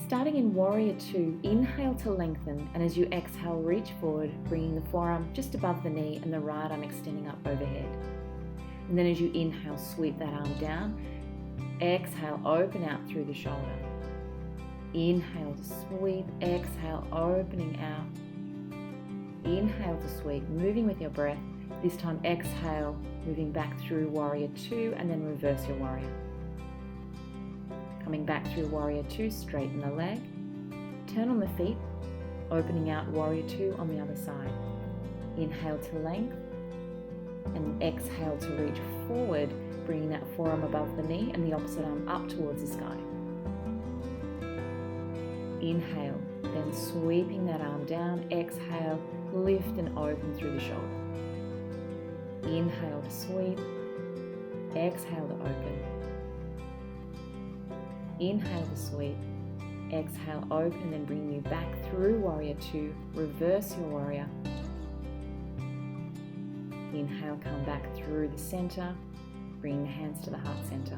Starting in Warrior Two, inhale to lengthen, and as you exhale, reach forward, bringing the forearm just above the knee and the right arm extending up overhead. And then as you inhale, sweep that arm down. Exhale, open out through the shoulder. Inhale to sweep, exhale, opening out. Inhale to sweep, moving with your breath. This time exhale, moving back through Warrior Two, and then reverse your warrior. Coming back through Warrior Two, straighten the leg. Turn on the feet, opening out Warrior Two on the other side. Inhale to length, and exhale to reach forward, bringing that forearm above the knee and the opposite arm up towards the sky. Inhale, then sweeping that arm down. Exhale, lift and open through the shoulder. Inhale to sweep, exhale to open. Inhale to sweep, exhale, open, then bring you back through Warrior Two. Reverse your warrior. Inhale, come back through the center, bring the hands to the heart center.